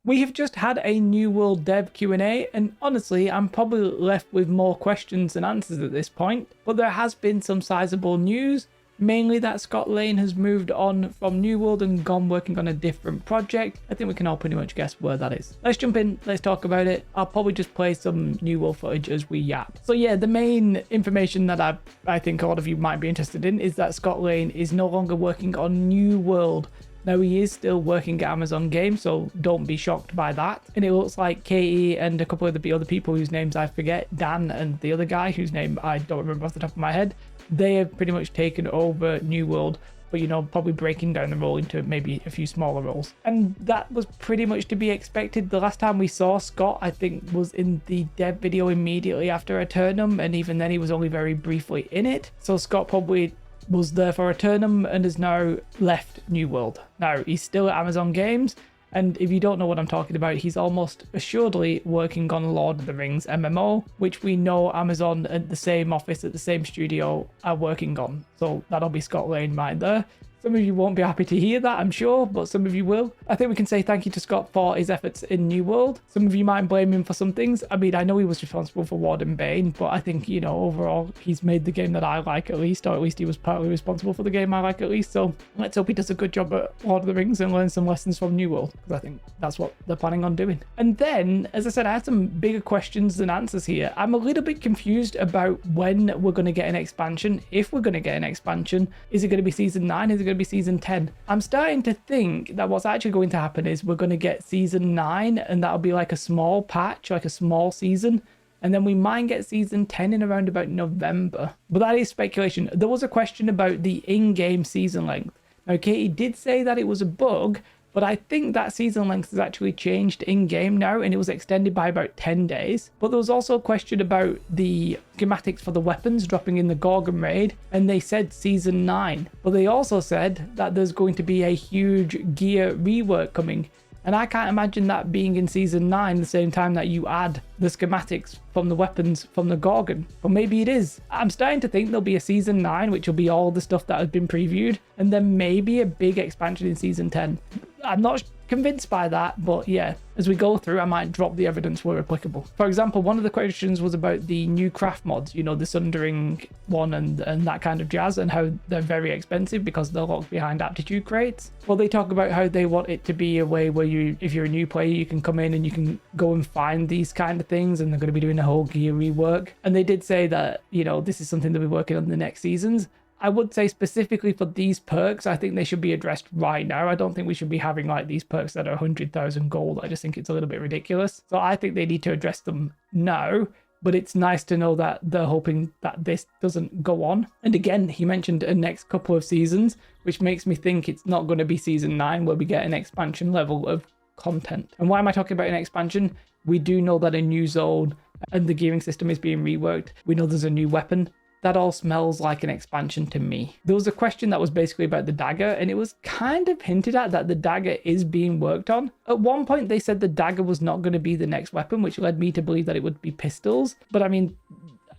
We have just had a New World dev Q&A, and honestly, I'm probably left with more questions than answers at this point, but there has been some sizable news, mainly that Scot has moved on from New World and gone working on a different project. I think we can all pretty much guess where that is. Let's jump in, let's talk about it. I'll probably just play some New World footage as we yap. So yeah, the main information that I think a lot of you might be interested in is that Scot is no longer working on New World. Now, he is still working at Amazon Games, so don't be shocked by that. And it looks like Katie and a couple of the other people whose names I forget, Dan and the other guy whose name I don't remember off the top of my head, they have pretty much taken over New World, but you know, probably breaking down the role into maybe a few smaller roles. And that was pretty much to be expected. The last time we saw Scot, I think, was in the dev video immediately after Eternum, and even then he was only very briefly in it. So Scot probably was there for Eternum and has now left New World. Now, he's still at Amazon Games, and if you don't know what I'm talking about, he's almost assuredly working on Lord of the Rings MMO, which we know Amazon at the same office, at the same studio, are working on. So that'll be Scot right there. Some of you won't be happy to hear that, I'm sure, but some of you will. I think we can say thank you to Scot for his efforts in New World. Some of you might blame him for some things. I mean, I know he was responsible for Ward and Bane, but I think, you know, overall, he's made the game that I like at least, or at least he was partly responsible for the game I like at least. So let's hope he does a good job at Lord of the Rings and learn some lessons from New World, because I think that's what they're planning on doing. And then, as I said, I had some bigger questions than answers here. I'm a little bit confused about when we're going to get an expansion. If we're going to get an expansion, is it going to be season 9? Is it going to be season 10? I'm starting to think that what's actually going to happen is we're going to get season 9, and that'll be like a small patch, like a small season, and then we might get season 10 in around about November. But that is speculation. There was a question about the in-game season length. Now, Katie did say that it was a bug, but I think that season length has actually changed in-game now, and it was extended by about 10 days. But there was also a question about the schematics for the weapons dropping in the Gorgon raid, and they said season 9. But they also said that there's going to be a huge gear rework coming. And I can't imagine that being in season 9 the same time that you add the schematics from the weapons from the Gorgon. But maybe it is. I'm starting to think there'll be a season 9, which will be all the stuff that has been previewed, and then maybe a big expansion in season 10. I'm not convinced by that, but yeah, as we go through, I might drop the evidence where applicable. For example, one of the questions was about the new craft mods, you know, the Sundering one and that kind of jazz, and how they're very expensive because they're locked behind aptitude crates. Well, they talk about how they want it to be a way where you, if you're a new player, you can come in and you can go and find these kind of things, and they're going to be doing a whole gear rework. And they did say that, you know, this is something they'll be working on in the next seasons. I would say specifically for these perks, I think they should be addressed right now. I don't think we should be having like these perks that are 100,000 gold. I just think it's a little bit ridiculous. So I think they need to address them now, but it's nice to know that they're hoping that this doesn't go on. And again, he mentioned a next couple of seasons, which makes me think it's not going to be season 9 where we get an expansion level of content. And why am I talking about an expansion? We do know that a new zone and the gearing system is being reworked. We know there's a new weapon. That all smells like an expansion to me. There was a question that was basically about the dagger, and it was kind of hinted at that the dagger is being worked on. At one point, they said the dagger was not going to be the next weapon, which led me to believe that it would be pistols. But I mean,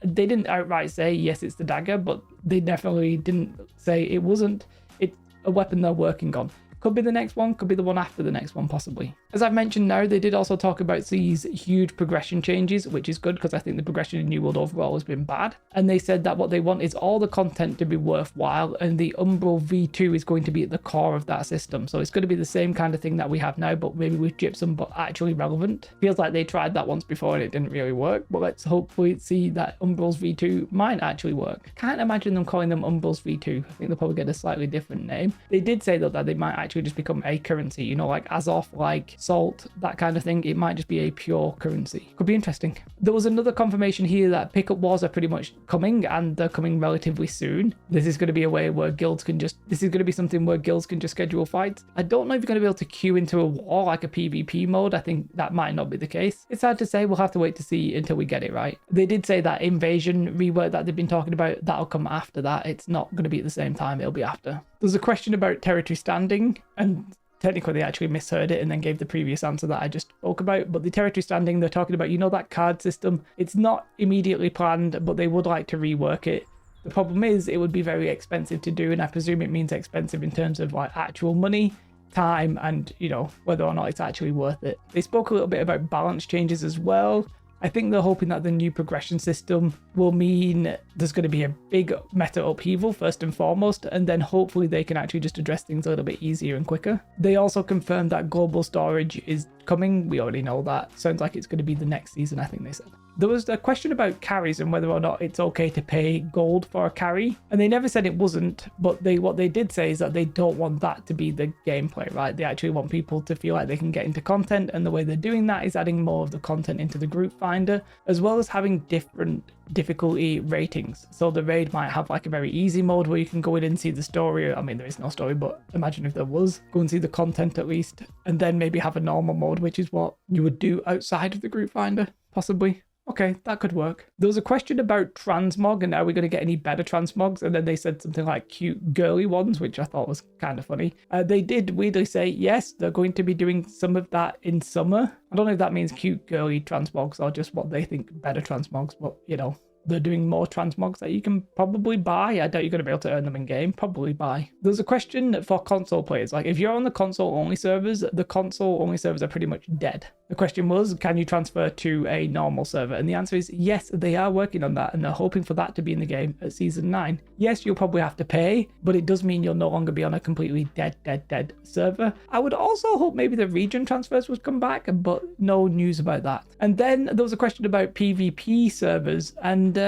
they didn't outright say, yes, it's the dagger, but they definitely didn't say it wasn't. It's a weapon they're working on. Could be the next one, could be the one after the next one, possibly. As I've mentioned now, they did also talk about these huge progression changes, which is good because I think the progression in New World overall has been bad. And they said that what they want is all the content to be worthwhile, and the Umbral V2 is going to be at the core of that system. So it's going to be the same kind of thing that we have now, but maybe with gypsum, but actually relevant. Feels like they tried that once before and it didn't really work, but let's hopefully see that Umbral's V2 might actually work. Can't imagine them calling them Umbral's V2. I think they'll probably get a slightly different name. They did say though that they might actually just become a currency, you know, like Azoth, like Salt, that kind of thing. It might just be a pure currency. Could be interesting. There was another confirmation here that pickup wars are pretty much coming, and they're coming relatively soon. This is going to be a way where guilds can just, this is going to be something where guilds can just schedule fights. I don't know if you're going to be able to queue into a war like a PvP mode. I think that might not be the case. It's hard to say. We'll have to wait to see until we get it right. They did say that invasion rework that they've been talking about, that'll come after that. It's not going to be at the same time. It'll be after. There's a question about territory standing, and technically they actually misheard it and then gave the previous answer that I just spoke about. But the territory standing, they're talking about, you know, that card system. It's not immediately planned, but they would like to rework it. The problem is it would be very expensive to do, and I presume it means expensive in terms of like actual money. time and, you know, whether or not it's actually worth it. They spoke a little bit about balance changes as well. I think they're hoping that the new progression system will mean there's going to be a big meta upheaval first and foremost, and then hopefully they can actually just address things a little bit easier and quicker. They also confirmed that global storage is coming. We already know that. Sounds like it's going to be the next season, I think they said. There was a question about carries and whether or not it's okay to pay gold for a carry, and they never said it wasn't, but what they did say is that they don't want that to be the gameplay, right? They actually want people to feel like they can get into content, and the way they're doing that is adding more of the content into the group finder, as well as having different difficulty ratings. So the raid might have like a very easy mode where you can go in and see the story. I mean, there is no story, but imagine if there was. Go and see the content at least, and then maybe have a normal mode, which is what you would do outside of the group finder, possibly. Okay, that could work. There was a question about transmog and are we going to get any better transmogs? And then they said something like cute girly ones, which I thought was kind of funny. They did weirdly say, yes, they're going to be doing some of that in summer. I don't know if that means cute girly transmogs or just what they think better transmogs, but you know, they're doing more transmogs that you can probably buy. I doubt you're going to be able to earn them in game. Probably buy. There's a question for console players. Like if you're on the console only servers, the console only servers are pretty much dead. The question was, can you transfer to a normal server? And the answer is yes, they are working on that and they're hoping for that to be in the game at season 9. Yes, you'll probably have to pay, but it does mean you'll no longer be on a completely dead server. I would also hope maybe the region transfers would come back, but no news about that. And then there was a question about PvP servers, and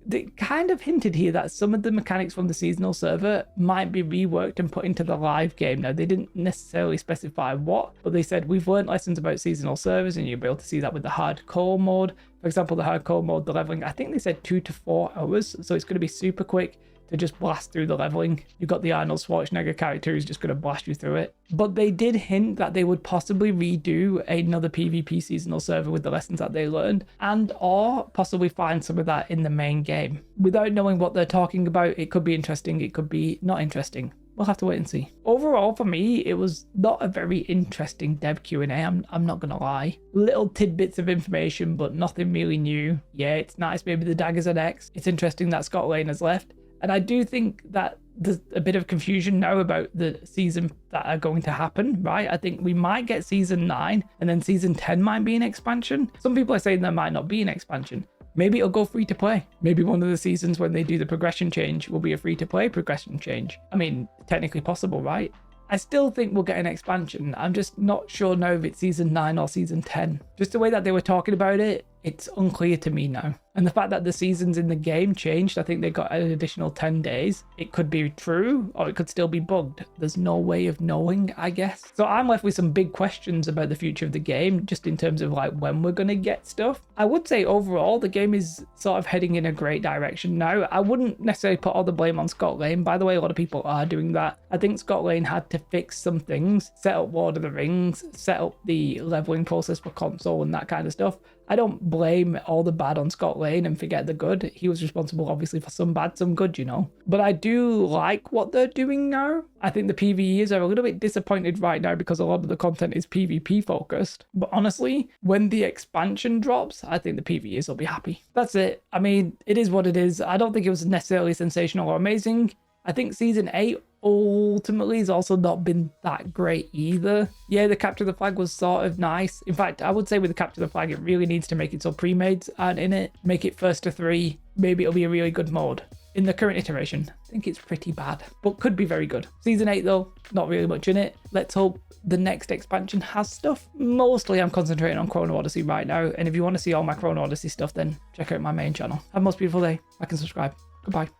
they kind of hinted here that some of the mechanics from the seasonal server might be reworked and put into the live game. Now, they didn't necessarily specify what, but they said we've learned lessons about seasonal servers, and you'll be able to see that with the hardcore mode. For example, the hardcore mode, the leveling, I think they said 2 to 4 hours, so it's going to be super quick to just blast through the leveling. You've got the Arnold Schwarzenegger character who's just going to blast you through it. But they did hint that they would possibly redo another PvP seasonal server with the lessons that they learned, and or possibly find some of that in the main game. Without knowing what they're talking about, it could be interesting, it could be not interesting. We'll have to wait and see. Overall, for me, it was not a very interesting dev Q&A, I'm not gonna lie. Little tidbits of information, but nothing really new. Yeah, it's nice, maybe the daggers are next. It's interesting that Scot Lane has left. And I do think that there's a bit of confusion now about the season that are going to happen, right? I think we might get season 9 and then season 10 might be an expansion. Some people are saying there might not be an expansion. Maybe it'll go free to play. Maybe one of the seasons when they do the progression change will be a free to play progression change. I mean, technically possible, right? I still think we'll get an expansion. I'm just not sure now if it's season 9 or season 10. Just the way that they were talking about it, it's unclear to me now. And the fact that the seasons in the game changed, I think they got an additional 10 days. It could be true or it could still be bugged. There's no way of knowing, I guess. So I'm left with some big questions about the future of the game, just in terms of like when we're going to get stuff. I would say overall, the game is sort of heading in a great direction now. I wouldn't necessarily put all the blame on Scot Lane. By the way, a lot of people are doing that. I think Scot Lane had to fix some things, set up Lord of the Rings, set up the leveling process for console and that kind of stuff. I don't blame all the bad on Scot Lane and forget the good. He was responsible, obviously, for some bad, some good, you know. But I do like what they're doing now. I think the PvEs are a little bit disappointed right now because a lot of the content is PvP focused. But honestly, when the expansion drops, I think the PvEs will be happy. That's it. I mean, it is what it is. I don't think it was necessarily sensational or amazing. I think season 8 ultimately has also not been that great either. Yeah, the capture the flag was sort of nice. In fact, I would say with the capture the flag, it really needs to make it so pre-mades aren't in it. Make it first to 3. Maybe it'll be a really good mode. In the current iteration, I think it's pretty bad, but could be very good. Season 8 though, not really much in it. Let's hope the next expansion has stuff. Mostly I'm concentrating on Chrono Odyssey right now, and if you want to see all my Chrono Odyssey stuff, then check out my main channel. Have a most beautiful day. Like and subscribe. Goodbye.